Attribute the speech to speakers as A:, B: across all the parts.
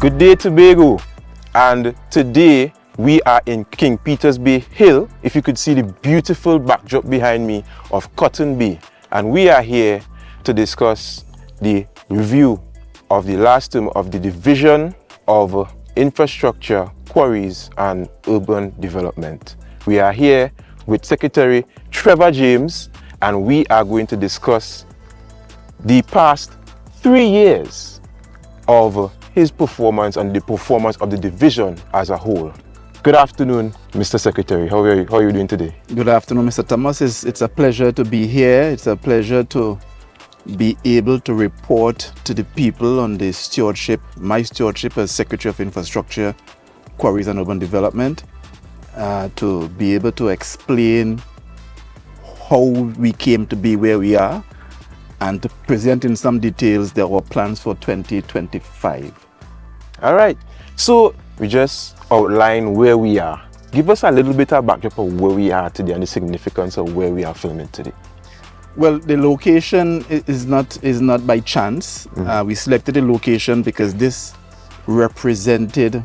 A: Good day, Tobago, and today we are in King Peter's Bay Hill. If you could see the beautiful backdrop behind me of Cotton Bay, and we are here to discuss the review of the last term of the Division of Infrastructure, Quarries and Urban Development. We are here with Secretary Trevor James, and we are going to discuss the past 3 years of his performance and the performance of the division as a whole. Good afternoon, Mr. Secretary. How are you doing today?
B: Good afternoon, Mr. Thomas. It's a pleasure to be here. It's a pleasure to be able to report to the people on the stewardship, my stewardship as Secretary of Infrastructure, Quarries and Urban Development, to be able to explain how we came to be where we are and to present in some details our plans for 2025.
A: All right, so we just outlined where we are. Give us a little bit of backdrop of where we are today and the significance of where we are filming today.
B: Well, the location is not by chance. We selected the location because this represented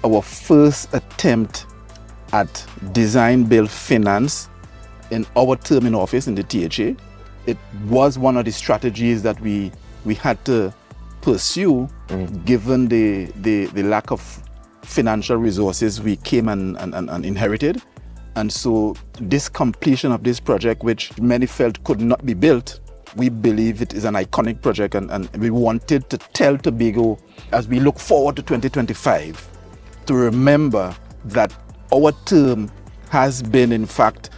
B: our first attempt at design, build, finance in our term in office in the THA. It was one of the strategies that we had to pursue given the lack of financial resources we came and inherited. And so this completion of this project, which many felt could not be built, we believe it is an iconic project, and we wanted to tell Tobago as we look forward to 2025 to remember that our term has been in fact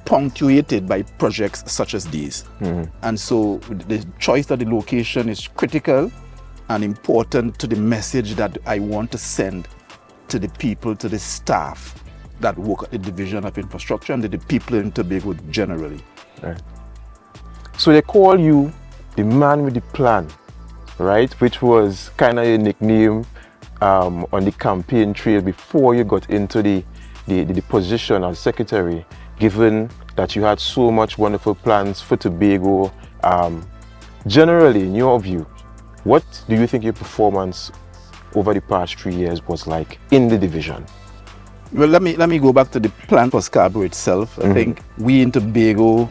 B: punctuated by projects such as these. And so the choice of the location is critical and important to the message that I want to send to the people, to the staff that work at the Division of Infrastructure and to the people in Tobago generally.
A: Right. So they call you the man with the plan, right? Which was kind of a nickname on the campaign trail before you got into the position as secretary, given that you had so much wonderful plans for Tobago. Generally, in your view, what do you think your performance over the past 3 years was like in the division?
B: Well, let me go back to the plan for Scarborough itself. I think we in Tobago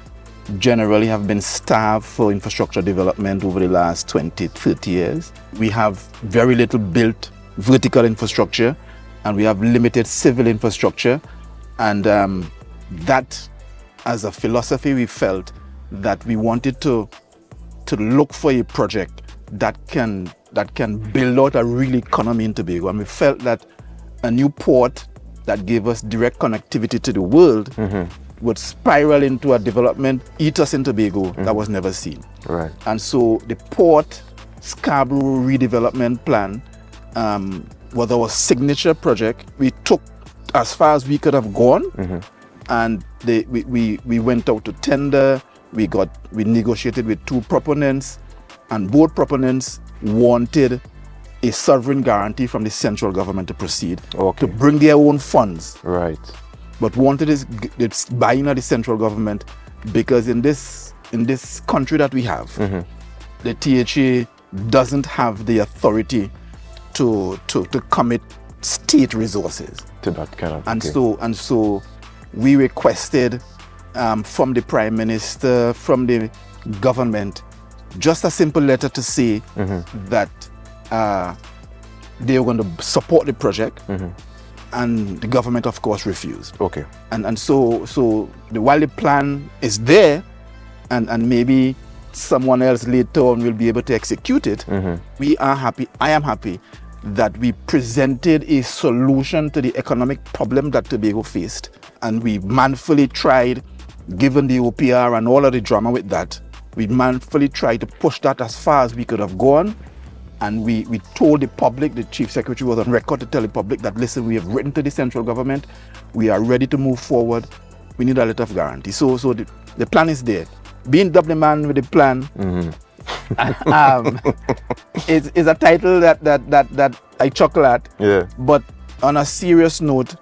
B: generally have been starved for infrastructure development over the last 20, 30 years. We have very little built vertical infrastructure, and we have limited civil infrastructure. And that, as a philosophy, we felt that we wanted to look for a project that can build out a real economy in Tobago. And we felt that a new port that gave us direct connectivity to the world would spiral into a development, eat us in Tobago, that was never seen.
A: Right.
B: And so the Port Scarborough redevelopment plan was our signature project. We took as far as we could have gone, and we went out to tender. We negotiated with 2 proponents, and both proponents wanted a sovereign guarantee from the central government to proceed, to bring their own funds.
A: Right. But
B: wanted it's buying of the central government, because in this country that we have, the THA doesn't have the authority to commit state resources
A: to that kind of.
B: And so we requested from the Prime Minister, from the government, just a simple letter to say that they were going to support the project, and the government, of course, refused.
A: Okay.
B: And so while the plan is there, and maybe someone else later on will be able to execute it, we are happy. I am happy that we presented a solution to the economic problem that Tobago faced, and we manfully tried, given the OPR and all of the drama with that, we manfully tried to push that as far as we could have gone. And we told the public, the Chief Secretary was on record to tell the public that, listen, we have written to the central government, we are ready to move forward, we need a letter of guarantee. So the plan is there. Being double man with the plan is a title that I chuckle at.
A: Yeah.
B: But on a serious note,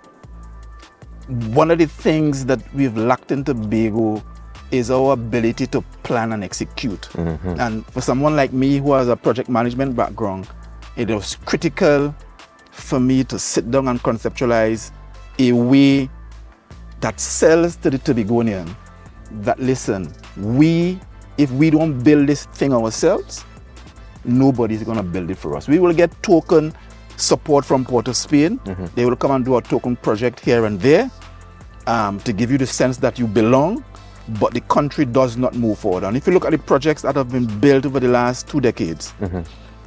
B: one of the things that we've lacked in Tobago is our ability to plan and execute. And for someone like me who has a project management background, it was critical for me to sit down and conceptualize a way that sells to the Tobagonian that, listen, if we don't build this thing ourselves, nobody's going to build it for us. We will get token support from Port of Spain. They will come and do a token project here and there to give you the sense that you belong, but the country does not move forward. And if you look at the projects that have been built over the last 2 decades,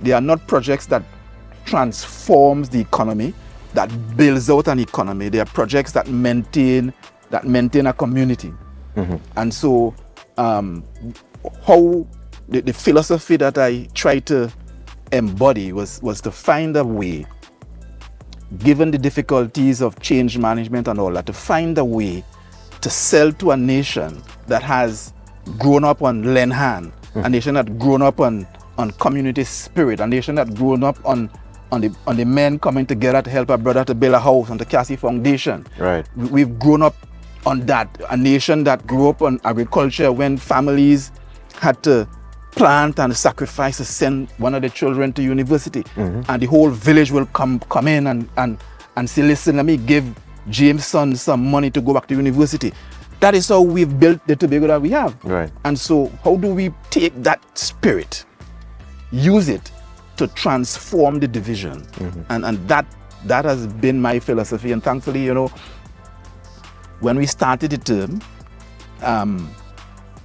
B: they are not projects that transforms the economy, that builds out an economy. They are projects that maintain a community. And so how the philosophy that I tried to embody was to find a way, given the difficulties of change management and all that, to find a way to sell to a nation that has grown up on Lenhan, a nation that grown up on community spirit, a nation that grown up on the men coming together to help a brother to build a house and to cast a foundation.
A: Right.
B: We've grown up on that, a nation that grew up on agriculture when families had to plant and sacrifice to send one of the children to university, and the whole village will come in and say, listen, let me give James' son some money to go back to university. That is how we've built the Tobago that we have.
A: Right.
B: And so how do we take that spirit, use it to transform the division? And that has been my philosophy. And thankfully, when we started the term,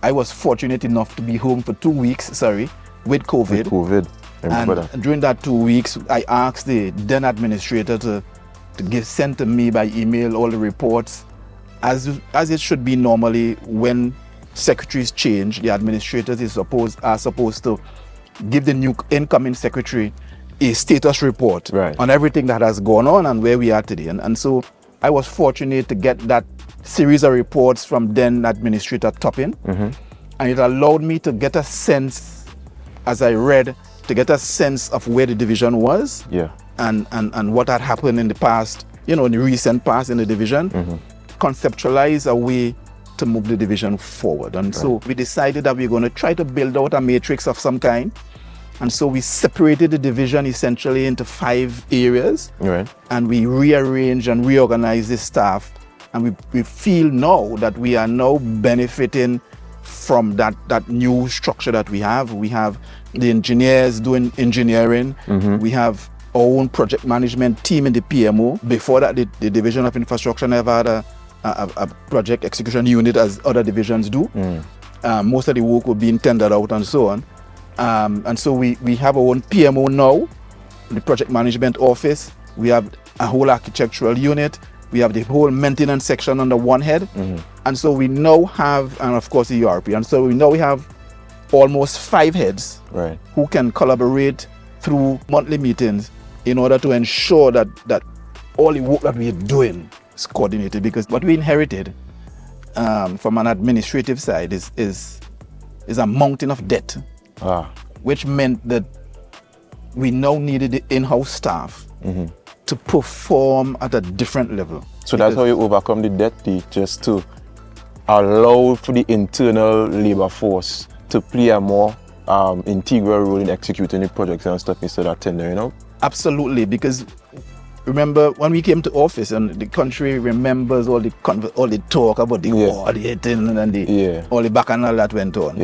B: I was fortunate enough to be home for 2 weeks, with COVID.
A: I remember that.
B: And during that 2 weeks, I asked the then administrator to send to me by email all the reports, as it should be normally when secretaries change. The administrators are supposed to give the new incoming secretary a status report on everything that has gone on and where we are today. And so I was fortunate to get that series of reports from then Administrator Toppin, and it allowed me to get a sense, as I read, to get a sense of where the division was, and what had happened in the past, in the recent past in the division, conceptualize a way to move the division forward. And so we decided that we're going to try to build out a matrix of some kind. And so we separated the division essentially into 5 areas, and we rearranged and reorganized the staff. And we feel now that we are now benefiting from that new structure that we have. We have the engineers doing engineering. We have our own project management team in the PMO. Before that, the Division of Infrastructure never had a project execution unit as other divisions do. Most of the work will be tendered out and so on. And so we have our own PMO now, the project management office. We have a whole architectural unit. We have the whole maintenance section under one head. And so we now have, and of course the ERP. And so we have almost 5 heads who can collaborate through monthly meetings in order to ensure that all the work that we're doing is coordinated. Because what we inherited from an administrative side is a mountain of debt, which meant that we now needed the in-house staff to perform at a different level.
A: So that's how you overcome the debt, just to allow for the internal labor force to play a more integral role in executing the projects and stuff instead of tendering out? Absolutely, because remember when we came to office and the country remembers all the talk about the war, the hitting and all the bacchanal that went on.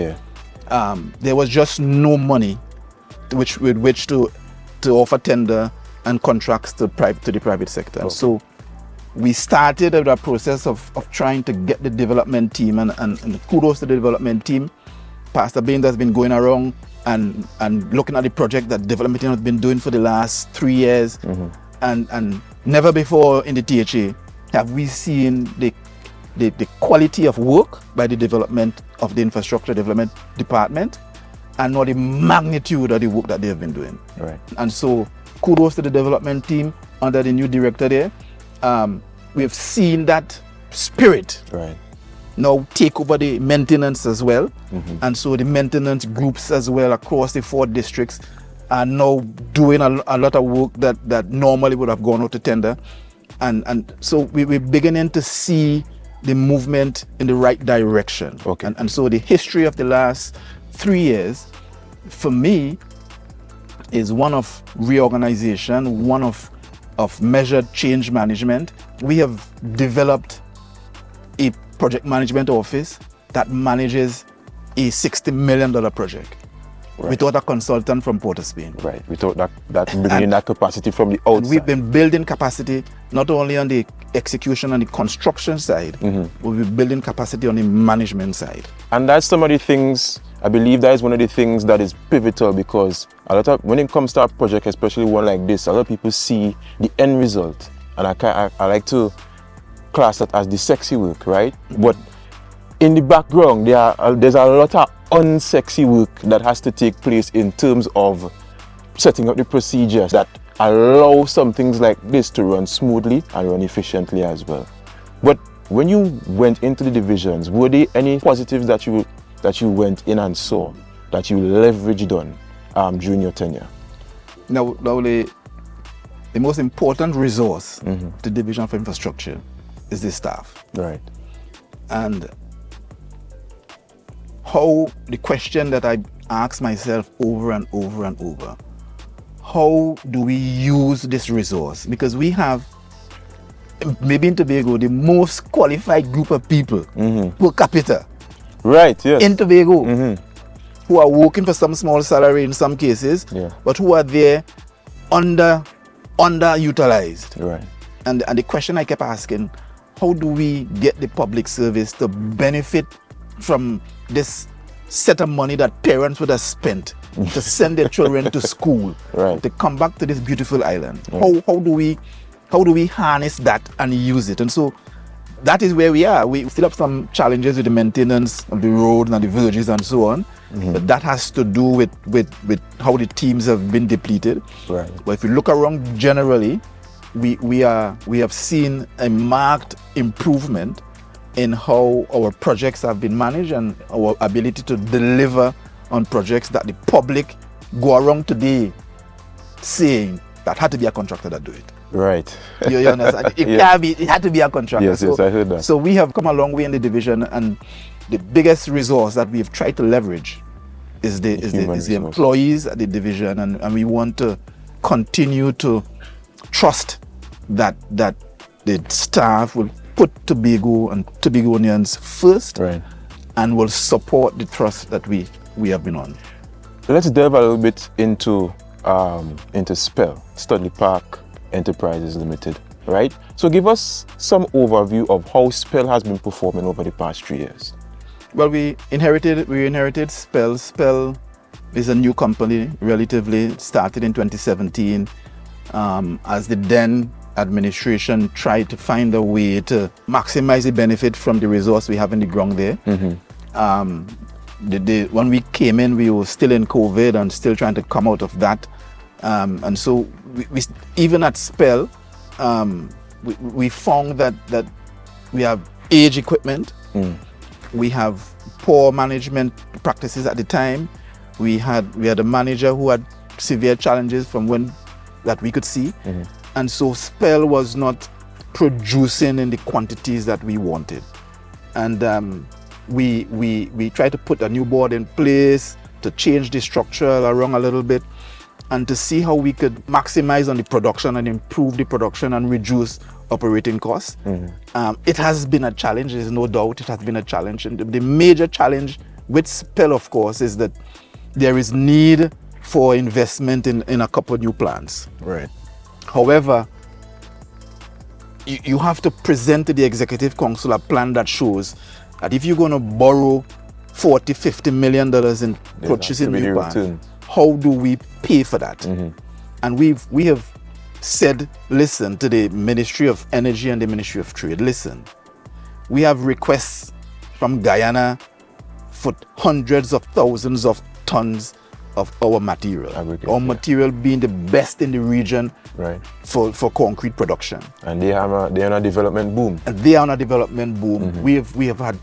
A: There was just no money with which to offer tender and contracts to the private sector. So we started a process of trying to get the development team, and kudos to the development team. Pastor Bain has been going around and looking at the project that development team has been doing for the last 3 years, and never before in the THA have we seen the quality of work by the development of the infrastructure development department, and not the magnitude of the work that they have been doing. And so kudos to the development team under the new director there. We have seen that spirit now take over the maintenance as well. And so the maintenance groups as well across the 4 districts are now doing a lot of work that normally would have gone out to tender. And so we're beginning to see the movement in the right direction. And so the history of the last 3 years, for me,
B: is one of reorganization, one of measured change management. We have developed a project management office that manages a $60 million project.
A: Right.
B: Without a consultant from Port of Spain.
A: Right, without that bringing that capacity from the outside.
B: We've been building capacity not only on the execution and the construction side, but we're building capacity on the management side.
A: And that's some of the things, I believe that is one of the things that is pivotal, because when it comes to a project, especially one like this, a lot of people see the end result. And I like to class that as the sexy work, right? But in the background, there's a lot of unsexy work that has to take place in terms of setting up the procedures that allow some things like this to run smoothly and run efficiently as well. But when you went into the divisions, were there any positives that you went in and saw that you leveraged on during your tenure?
B: Now the most important resource to Division for Infrastructure is the staff.
A: Right.
B: And how the question that I ask myself over and over and over, how do we use this resource? Because we have, maybe in Tobago, the most qualified group of people per capita.
A: Right, yes.
B: In Tobago, who are working for some small salary in some cases, but who are there underutilized.
A: Right.
B: And the question I kept asking, how do we get the public service to benefit from this set of money that parents would have spent to send their children to school, to come back to this beautiful island? Right. How do we harness that and use it? And so that is where we are. We still have some challenges with the maintenance of the roads and the verges and so on. But that has to do with how the teams have been depleted.
A: Right.
B: But if you look around generally, we have seen a marked improvement in how our projects have been managed and our ability to deliver on projects that the public go around today saying that had to be a contractor that do it.
A: Right.
B: You understand? It had to be a contractor.
A: Yes, I heard that.
B: So we have come a long way in the division, and the biggest resource that we've tried to leverage is the employees at the division, and we want to continue to trust that the staff will put Tobago and Tobagonians first,
A: right,
B: and will support the trust that we have been on.
A: Let's delve a little bit into SPEL, Studley Park Enterprises Limited, right? So give us some overview of how SPEL has been performing over the past 3 years.
B: Well, we inherited SPEL. SPEL is a new company, relatively, started in 2017, as the then administration tried to find a way to maximize the benefit from the resource we have in the ground there. When we came in, we were still in COVID and still trying to come out of that. And so we even at SPEL, we found that we have aged equipment, we have poor management practices at the time. We had a manager who had severe challenges from when that we could see. And so SPEL was not producing in the quantities that we wanted. And we tried to put a new board in place to change the structure around a little bit and to see how we could maximize on the production and improve the production and reduce operating costs. It has been a challenge, there's no doubt it has been a challenge. And the major challenge with SPEL, of course, is that there is need for investment in a couple of new plants.
A: Right.
B: However, you have to present to the Executive Council a plan that shows that if you're going to borrow $40–50 million in purchasing new plants, how do we pay for that? And we have said, listen, to the Ministry of Energy and the Ministry of Trade, listen, we have requests from Guyana for hundreds of thousands of tons of our material. Our material being the best in the region, right, for concrete production. And
A: they are on a development boom.
B: And they are on a development boom. We have had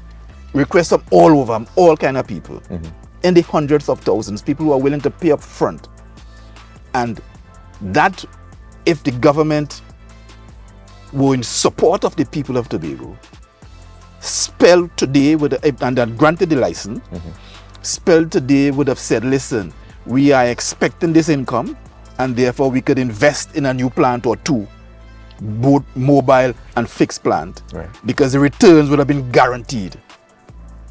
B: requests from all over, all kind of people, in the hundreds of thousands, people who are willing to pay up front. And that, if the government were in support of the people of Tobago, SPEL today would, and had granted the license, SPEL today would have said, listen, we are expecting this income, and therefore we could invest in a new plant or two, both mobile and fixed plant,
A: Right.
B: because the returns would have been guaranteed.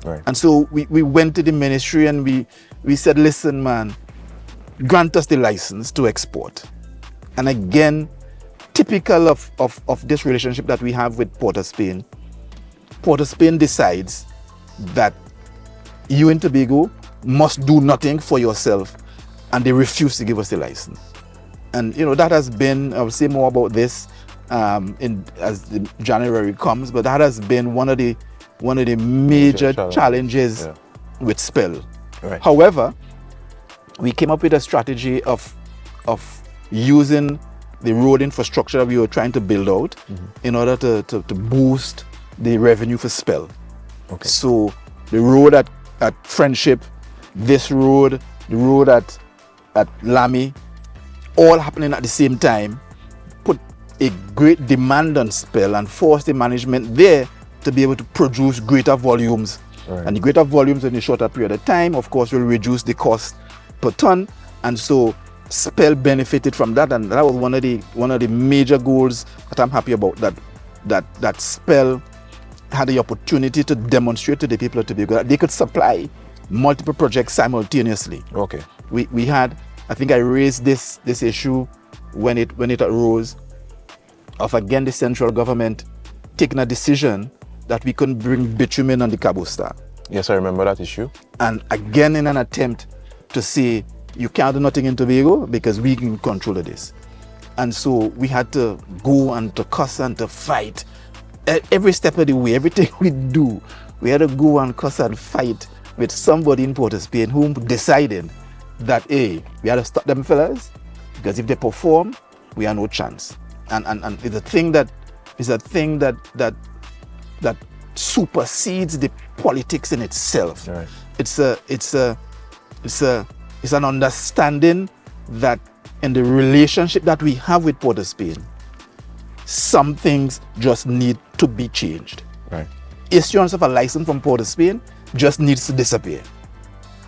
A: Right.
B: And so we went to the ministry and we said, listen, man, grant us the license to export. And again, typical of this relationship that we have with Port of Spain decides that you in Tobago must do nothing for yourself, and they refuse to give us the license. And that has been, I will say more about this as the January comes, but that has been one of the major challenges with Spell.
A: Right.
B: However, we came up with a strategy of using the road infrastructure that we were trying to build out in order to boost the revenue for Spell.
A: Okay.
B: So the road at Friendship, this road, the road at Lamy, all happening at the same time, put a great demand on Spell and forced the management there to be able to produce greater volumes.
A: Right.
B: And the greater volumes in a shorter period of time, of course, will reduce the cost per ton. And so Spell benefited from that, and that was one of the major goals that I'm happy about, that Spell had the opportunity to demonstrate to the people of Tobago that they could supply multiple projects simultaneously.
A: Okay.
B: We had, I think I raised this issue when it arose, of again the central government taking a decision that we couldn't bring bitumen on the Cabo Star.
A: Yes, I remember that issue.
B: And again, in an attempt to say, you can't do nothing in Tobago because we can control this. And so we had to go and to cuss and to fight. Every step of the way, everything we do, we had to go and cuss and fight with somebody in Port of Spain who decided that, hey, we had to stop them fellas, because if they perform, we have no chance. And it's a thing that supersedes the politics in itself.
A: Right.
B: It's an understanding that in the relationship that we have with Port of Spain, some things just need to be changed.
A: Right.
B: Issuance of a license from Port of Spain just needs to disappear.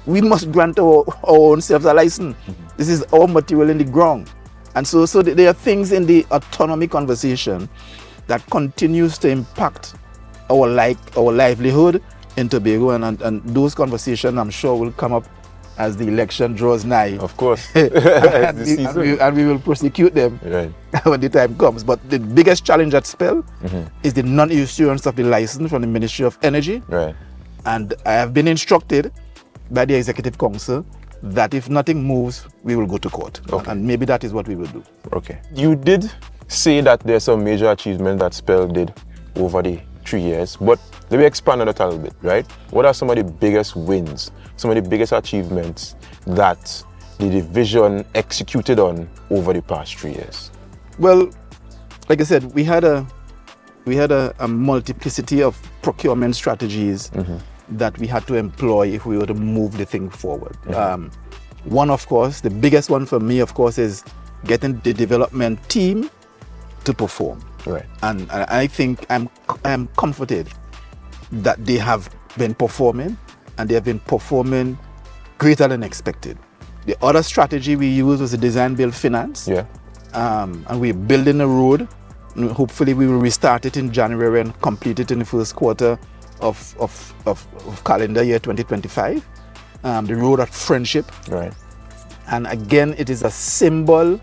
B: We must grant our own selves a license. This is our material in the ground. And so there are things in the autonomy conversation that continues to impact our livelihood in Tobago, and those conversations I'm sure will come up as the election draws nigh.
A: Of course.
B: and we will prosecute them
A: Right.
B: when the time comes. But the biggest challenge at Spell is the non-issuance of the license from the Ministry of Energy.
A: Right.
B: And I have been instructed by the Executive Council that if nothing moves, we will go to court.
A: Okay.
B: And maybe that is what we will do.
A: Okay. You did say that there's some major achievements that Spell did over the 3 years, but let me expand on that a little bit, right? What are some of the biggest wins, some of the biggest achievements that the division executed on over the past 3 years?
B: Well, like I said, we had a multiplicity of procurement strategies that we had to employ if we were to move the thing forward. One, of course, the biggest one for me, of course, is getting the development team to perform.
A: Right.
B: And I think I'm comforted that they have been performing, and they have been performing greater than expected. The other strategy we used was the design build finance.
A: Yeah.
B: And we're building a road. Hopefully we will restart it in January and complete it in the first quarter of calendar year 2025. The road at Friendship.
A: Right.
B: And again, it is a symbol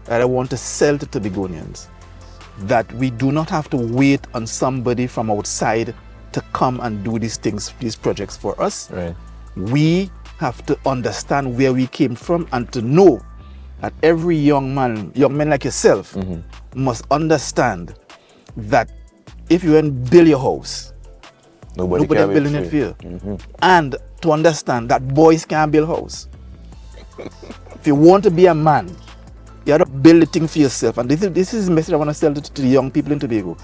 B: that I want to sell to Tobagonians, that we do not have to wait on somebody from outside to come and do these things, these projects for us.
A: Right.
B: We have to understand where we came from, and to know that every young man like yourself must understand that if you want to build your house, nobody
A: can
B: building it for you. And to understand that boys can't build house. If you want to be a man, you have to build the thing for yourself. And this is the message I want to sell to the young people in Tobago.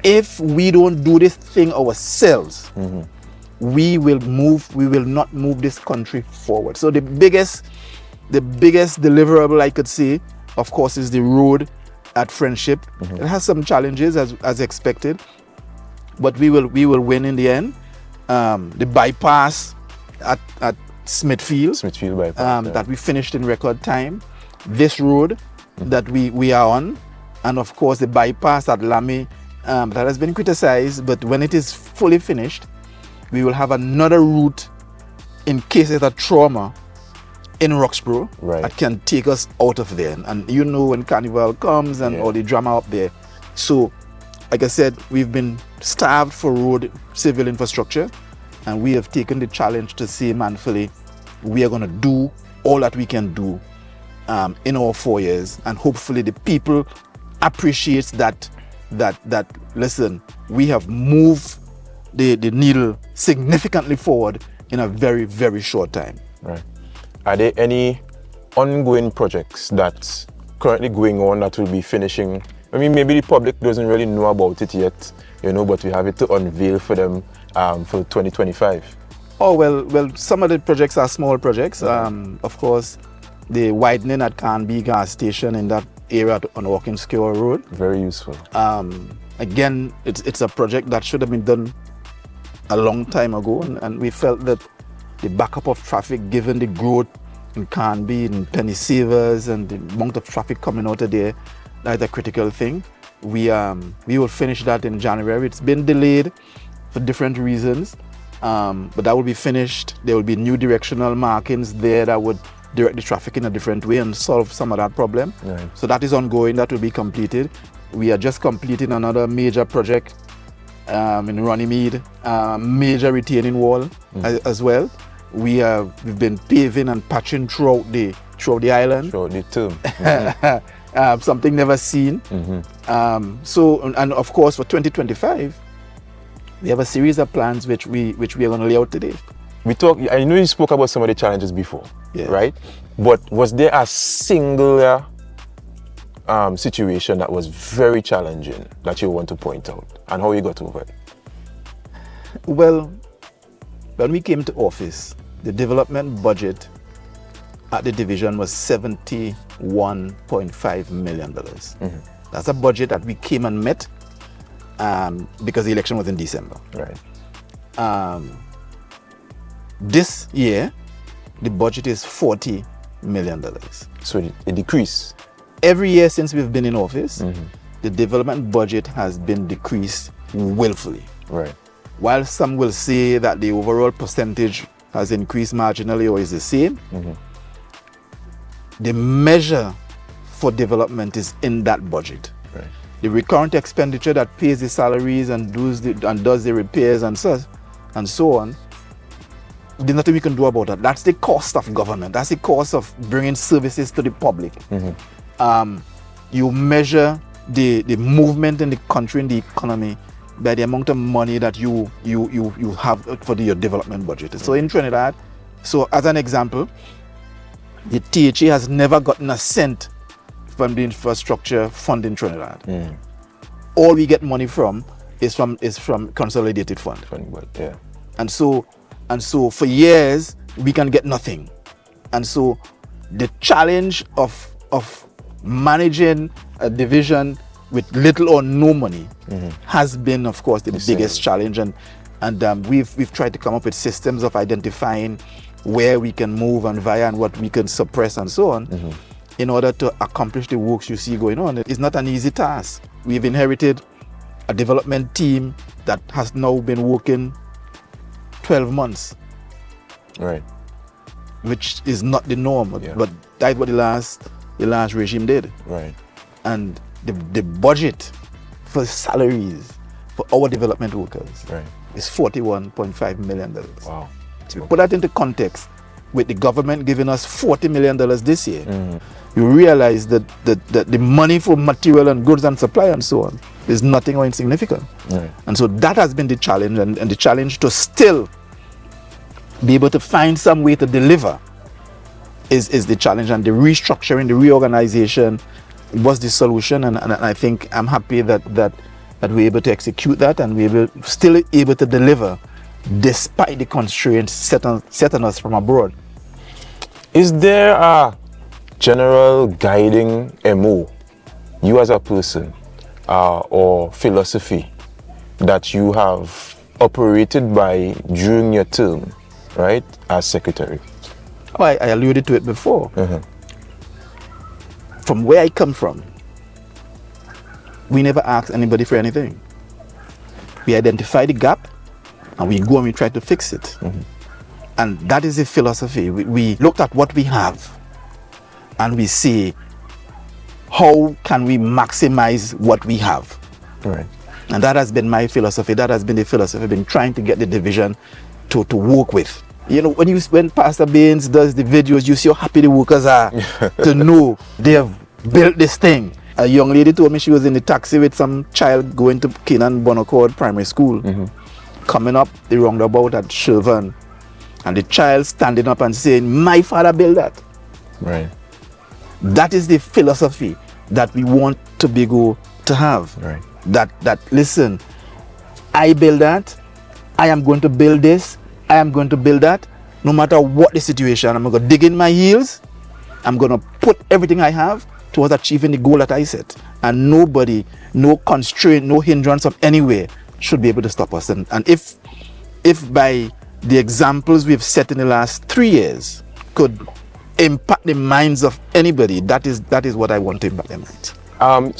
B: If we don't do this thing ourselves, we will not move this country forward. So the biggest deliverable I could say, of course, is the road at Friendship. It has some challenges as expected, but we will win in the end. The bypass at Smithfield,
A: bypass, yeah.
B: that we finished in record time. This road that we are on, and of course the bypass at Lamy that has been criticized, but when it is fully finished, we will have another route in case there's a trauma in Roxborough that can take us out of there. And you know when Carnival comes and all the drama up there. So, like I said, we've been starved for road civil infrastructure, and we have taken the challenge to say manfully, we are going to do all that we can do in our 4 years, and hopefully the people appreciates that listen, we have moved the needle significantly forward in a very, very short time.
A: Right. Are there any ongoing projects that's currently going on that will be finishing? I mean, maybe the public doesn't really know about it yet, but we have it to unveil for them for 2025.
B: Oh, well, some of the projects are small projects. Of course, the widening at Canby gas station in that area on Walking Square Road.
A: Very useful.
B: Again, it's a project that should have been done a long time ago, and we felt that the backup of traffic, given the growth in Canby and Penny Savers and the amount of traffic coming out of there, that's a critical thing. We will finish that in January. It's been delayed for different reasons, but that will be finished. There will be new directional markings there that would direct the traffic in a different way and solve some of that problem.
A: Right.
B: So that is ongoing. That will be completed. We are just completing another major project in Runnymede, major retaining wall as well. We've been paving and patching throughout the island.
A: Throughout the term.
B: Something never seen. So, and of course for 2025, we have a series of plans which we are going to lay out today.
A: I know you spoke about some of the challenges before, right? But was there a singular situation that was very challenging that you want to point out, and how you got over it?
B: Well, when we came to office, the development budget at the division was $71.5 million. That's a budget that we came and met because the election was in December.
A: Right.
B: This year, the budget is $40 million.
A: So a decrease.
B: Every year since we've been in office, the development budget has been decreased willfully.
A: Right.
B: While some will say that the overall percentage has increased marginally or is the same, the measure for development is in that budget.
A: Right.
B: The recurrent expenditure that pays the salaries and does the repairs and so on, there's nothing we can do about that. That's the cost of government. That's the cost of bringing services to the public. You measure the movement in the country, in the economy, by the amount of money that you have for your development budget. So in Trinidad, so as an example, the THA has never gotten a cent from the infrastructure fund in Trinidad. All we get money from is from consolidated fund.
A: Yeah.
B: And so for years we can get nothing. And so the challenge of managing a division with little or no money has been, of course, the biggest challenge. And we've tried to come up with systems of identifying where we can move and via and what we can suppress and so on in order to accomplish the works you see going on. It's not an easy task. We've inherited a development team that has now been working 12 months.
A: Right.
B: Which is not the norm, but that's what the last regime did.
A: Right.
B: And the budget for salaries for our development workers is $41.5 million.
A: Wow.
B: So put that into context, with the government giving us $40 million this year, you realize that the money for material and goods and supply and so on is nothing or insignificant.
A: Right.
B: And so that has been the challenge, and the challenge to still be able to find some way to deliver is the challenge, and the restructuring, the reorganization was the solution, and I think I'm happy that we're able to execute that, and we're still able to deliver despite the constraints set on us from abroad.
A: Is there a general guiding MO, you as a person, or philosophy that you have operated by during your term right, as secretary?
B: Oh, I alluded to it before.
A: Uh-huh.
B: From where I come from, we never ask anybody for anything. We identify the gap and we go and we try to fix it.
A: Mm-hmm.
B: And that is the philosophy. We looked at what we have and we say, how can we maximize what we have?
A: Right.
B: And that has been my philosophy. That has been the philosophy I've been trying to get the division to work with. You know, when Pastor Baines does the videos, you see how happy the workers are to know they have built this thing. A young lady told me she was in the taxi with some child going to Canaan Bonaccord Primary School.
A: Mm-hmm.
B: Coming up the roundabout at Shervan, and the child standing up and saying, "My father built that."
A: Right.
B: That is the philosophy that we want Tobago to have.
A: Right.
B: That listen, I build that, I am going to build this, I am going to build that, no matter what the situation. I'm going to dig in my heels, I'm going to put everything I have towards achieving the goal that I set. And nobody, no constraint, no hindrance of anywhere should be able to stop us. And if by the examples we've set in the last 3 years could impact the minds of anybody, that is what I want to impact their minds.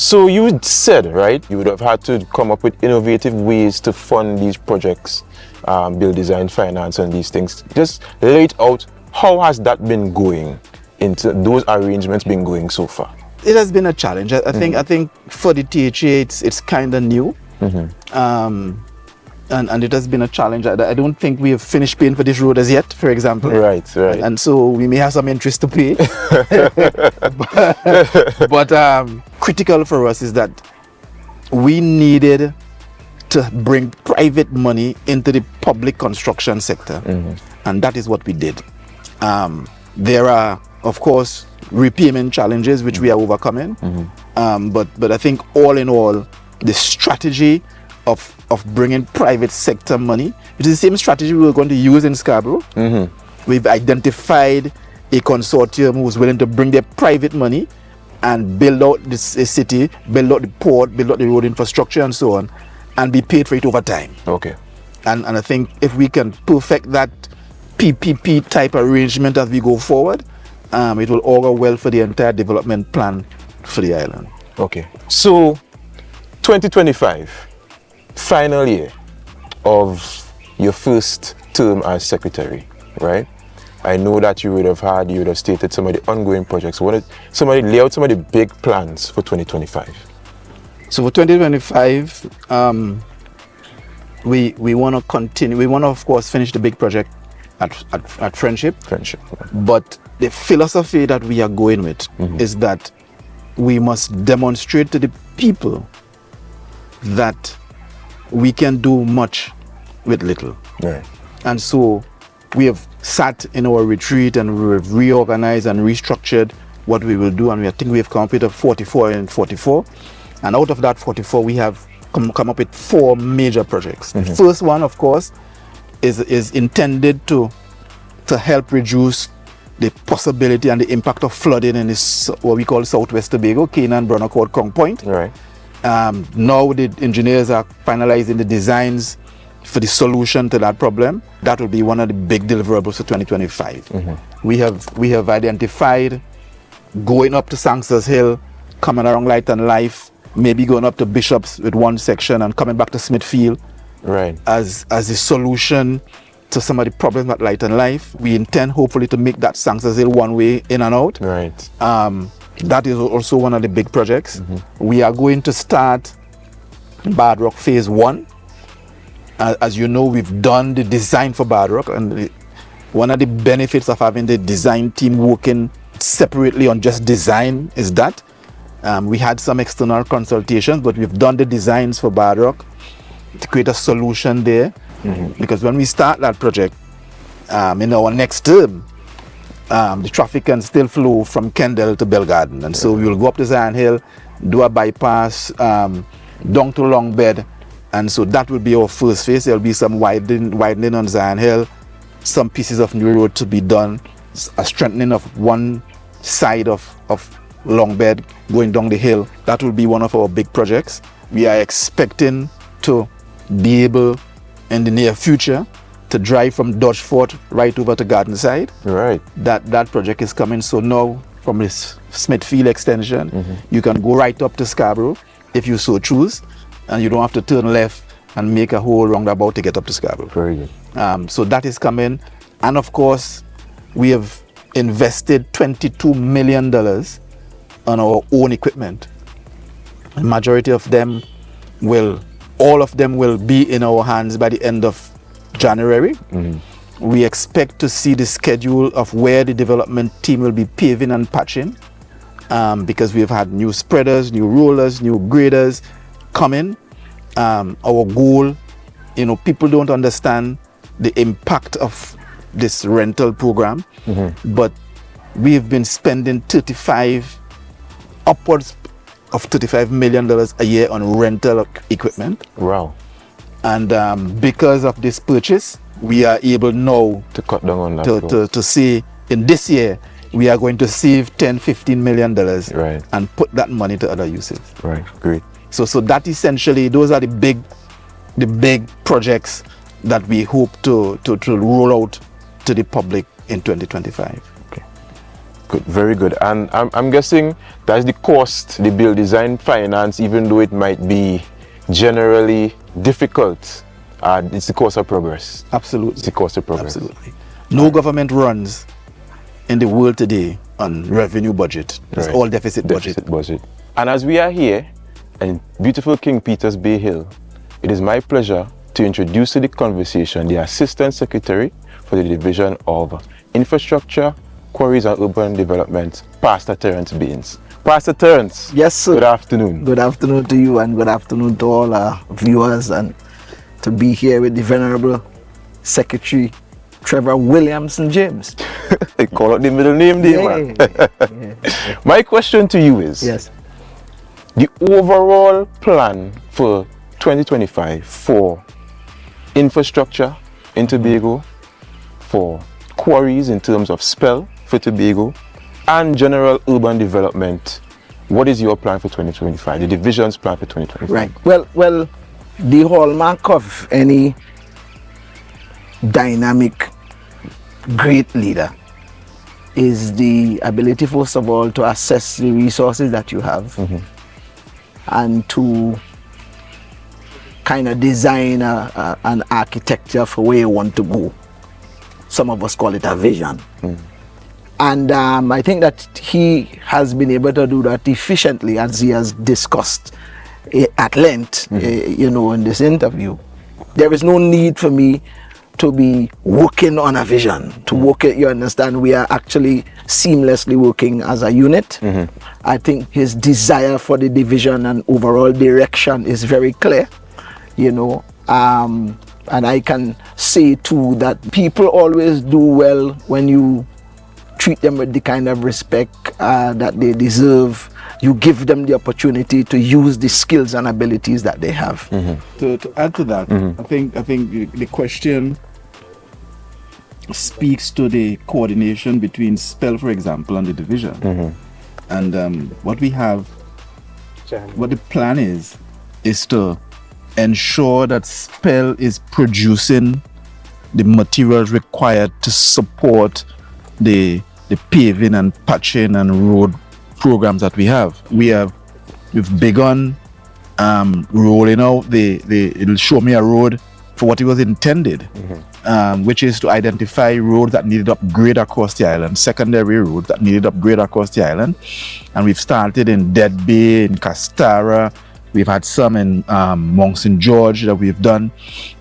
A: So you said, right, you would have had to come up with innovative ways to fund these projects, build, design, finance, and these things. Just lay it out. How has that been going? Into those arrangements been going so far?
B: It has been a challenge. I think for the THA it's kind of new. Mm-hmm. And it has been a challenge. I don't think we have finished paying for this road as yet, for example.
A: Right.
B: And so we may have some interest to pay. but critical for us is that we needed to bring private money into the public construction sector. Mm-hmm. And that is what we did. There are, of course, repayment challenges which we are overcoming. Mm-hmm. But I think all in all, the strategy of bringing private sector money, which is the same strategy we were going to use in Scarborough. Mm-hmm. We've identified a consortium who's willing to bring their private money and build out this city, build out the port, build out the road infrastructure and so on, and be paid for it over time.
A: Okay.
B: And I think if we can perfect that PPP type arrangement as we go forward, it will augur well for the entire development plan for the island.
A: Okay. So 2025, final year of your first term as secretary, right? I know that you would have stated some of the ongoing projects. Somebody lay out some of the big plans for 2025.
B: So for 2025, we want to continue. We want to, of course, finish the big project at Friendship. But the philosophy that we are going with mm-hmm. is that we must demonstrate to the people that we can do much with little.
A: Right. And
B: so we have sat in our retreat and we have reorganized and restructured what we will do, and I think we have come up with a 44 and 44. And out of that 44, we have come up with 4 major projects. Mm-hmm. The first one, of course, is intended to help reduce the possibility and the impact of flooding in this, what we call Southwest Tobago, Canaan, Bonaccord, Crown Point.
A: Right.
B: Now the engineers are finalizing the designs for the solution to that problem. That will be one of the big deliverables for 2025. Mm-hmm. We have identified going up to Sangsters Hill, coming around Light and Life, maybe going up to Bishops with one section and coming back to Smithfield.
A: Right.
B: As a solution to some of the problems at Light and Life. We intend hopefully to make that Sangsters Hill one way in and out.
A: Right.
B: That is also one of the big projects. Mm-hmm. We are going to start Bad Rock Phase 1. As you know, we've done the design for Bad Rock, and one of the benefits of having the design team working separately on just design is that we had some external consultations, but we've done the designs for Bad Rock to create a solution there. Mm-hmm. Because when we start that project in our next term, the traffic can still flow from Kendall to Bell Garden, and so we will go up to Zion Hill, do a bypass down to Longbed, and so that will be our first phase. There will be some widening on Zion Hill, some pieces of new road to be done, a strengthening of one side of Longbed going down the hill. That will be one of our big projects. We are expecting to be able in the near future to drive from Dodge Fort right over to Gardenside.
A: Right.
B: That project is coming. So now from this Smithfield extension, you can go right up to Scarborough if you so choose, and you don't have to turn left and make a whole roundabout to get up to Scarborough.
A: Very good.
B: So that is coming. And of course, we have invested $22 million on our own equipment. The majority of them all of them will be in our hands by the end of January. We expect to see the schedule of where the development team will be paving and patching, because we've had new spreaders, new rollers, new graders coming. Our goal, people don't understand the impact of this rental program, but we've been spending upwards of $35 million a year on rental equipment.
A: Wow.
B: And because of this purchase, we are able now
A: to cut down on that.
B: To see in this year, we are going to save $10-15 million,
A: right,
B: and put that money to other uses.
A: Right, great.
B: So that essentially, those are the big projects that we hope to roll out to the public in 2025.
A: Okay, good, very good. And I'm guessing that's the cost, the build, design, finance, even though it might be generally difficult, it's the cost of progress.
B: Absolutely.
A: It's the cost of progress.
B: Absolutely. No government runs in the world today on revenue budget. It's all deficit budget.
A: And as we are here in beautiful King Peters Bay Hill, it is my pleasure to introduce to the conversation the Assistant Secretary for the Division of Infrastructure, Quarries and Urban Development, Pastor Terence Baines. Pastor Terence.
C: Yes, sir.
A: Good afternoon.
C: Good afternoon to you, and good afternoon to all our viewers, and to be here with the Venerable Secretary Trevor Williamson James.
A: They call out the middle name there, man. My question to you is,
C: yes,
A: the overall plan for 2025 for infrastructure in Tobago, for quarries in terms of spell for Tobago, and general urban development, what is your plan for 2025, the division's plan for 2025?
C: Right. Well, the hallmark of any dynamic, great leader is the ability, first of all, to assess the resources that you have, and to kind of design an architecture for where you want to go. Some of us call it a vision. And I think that he has been able to do that efficiently, as he has discussed at length, in this interview. There is no need for me to be working on a vision, to work it. You understand, we are actually seamlessly working as a unit. I think his desire for the division and overall direction is very clear, and I can say too that people always do well when you treat them with the kind of respect that they deserve. You give them the opportunity to use the skills and abilities that they have.
B: To add to that, I think the question speaks to the coordination between SPEL, for example, and the division. And what the plan is to ensure that SPEL is producing the materials required to support the paving and patching and road programs that we have. We've begun rolling out it'll show me a road for what it was intended, which is to identify roads that needed upgrade across the island, secondary roads that needed upgrade across the island. And we've started in Dead Bay, in Castara. We've had some in Mount St. George that we've done.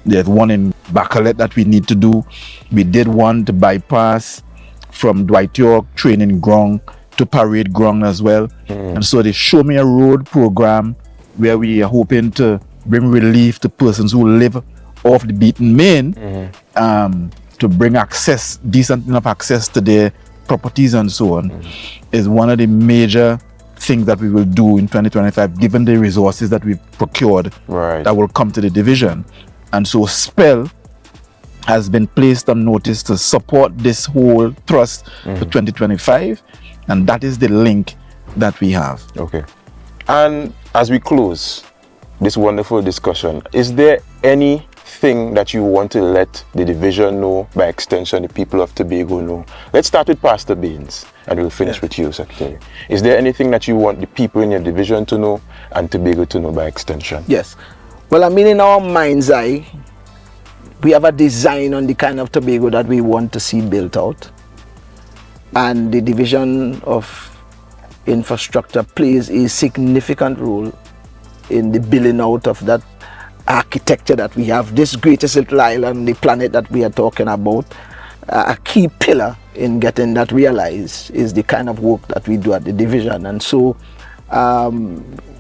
B: There's one in Bacalet that we need to do. We did one to bypass from Dwight York training ground to parade ground as well. And so the Show Me a Road program, where we are hoping to bring relief to persons who live off the beaten main, to bring decent enough access to their properties and so on, is one of the major things that we will do in 2025, given the resources that we've procured that will come to the division. And so SPEL has been placed on notice to support this whole thrust for 2025, and that is the link that we have.
A: Okay. And as we close this wonderful discussion, is there any thing that you want to let the division know, by extension the people of Tobago know? Let's start with Pastor Baines and we'll finish with you, Secretary. Is there anything that you want the people in your division to know and Tobago to know by extension?
C: Yes. Well, I mean, in our mind's eye, we have a design on the kind of Tobago that we want to see built out. And the Division of Infrastructure plays a significant role in the building out of that architecture that we have. This greatest little island on the planet that we are talking about, a key pillar in getting that realized is the kind of work that we do at the division. And so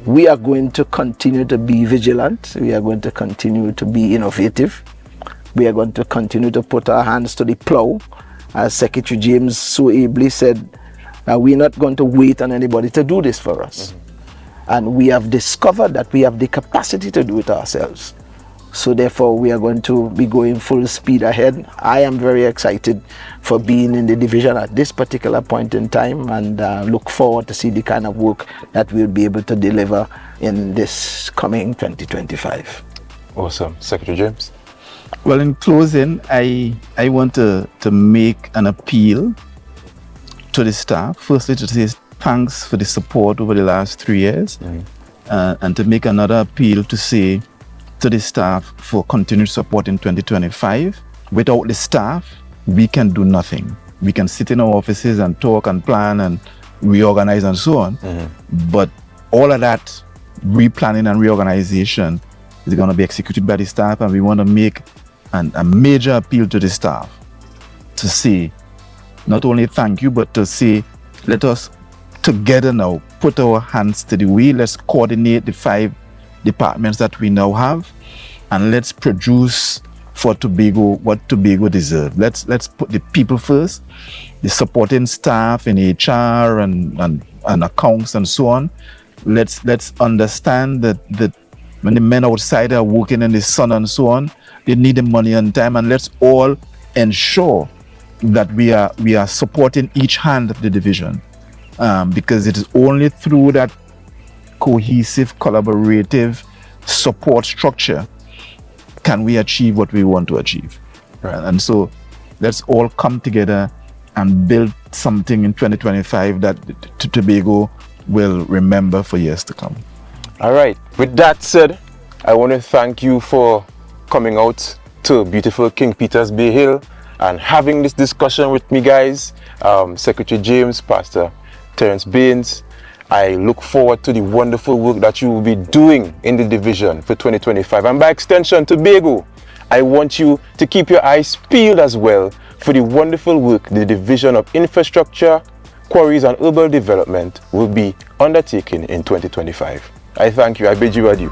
C: we are going to continue to be vigilant. We are going to continue to be innovative. We are going to continue to put our hands to the plow. As Secretary James so ably said, we're not going to wait on anybody to do this for us. And we have discovered that we have the capacity to do it ourselves. So therefore, we are going to be going full speed ahead. I am very excited for being in the division at this particular point in time, and look forward to see the kind of work that we'll be able to deliver in this coming 2025.
A: Awesome. Secretary James?
B: Well, in closing, I want to make an appeal to the staff. Firstly, to say thanks for the support over the last 3 years, and to make another appeal to say to the staff for continued support in 2025. Without the staff, we can do nothing. We can sit in our offices and talk and plan and reorganize and so on, but all of that replanning and reorganization is going to be executed by the staff, and we want to make a major appeal to the staff to say not only thank you, but to say let us together now put our hands to the wheel. Let's coordinate the 5 departments that we now have, and let's produce for Tobago what Tobago deserves. Let's put the people first, the supporting staff in HR and accounts and so on. Let's understand that when the men outside are working in the sun and so on, they need the money on time, and let's all ensure that we are supporting each hand of the division, because it is only through that cohesive, collaborative support structure can we achieve what we want to achieve. Right. And so let's all come together and build something in 2025 that Tobago will remember for years to come.
A: All right. With that said, I want to thank you for coming out to beautiful King Peter's Bay Hill and having this discussion with me, guys. Secretary James, Pastor Terence Baines, I look forward to the wonderful work that you will be doing in the division for 2025. And by extension, Tobago, I want you to keep your eyes peeled as well for the wonderful work the Division of Infrastructure, Quarries and Urban Development will be undertaking in 2025. I thank you. I bid you adieu.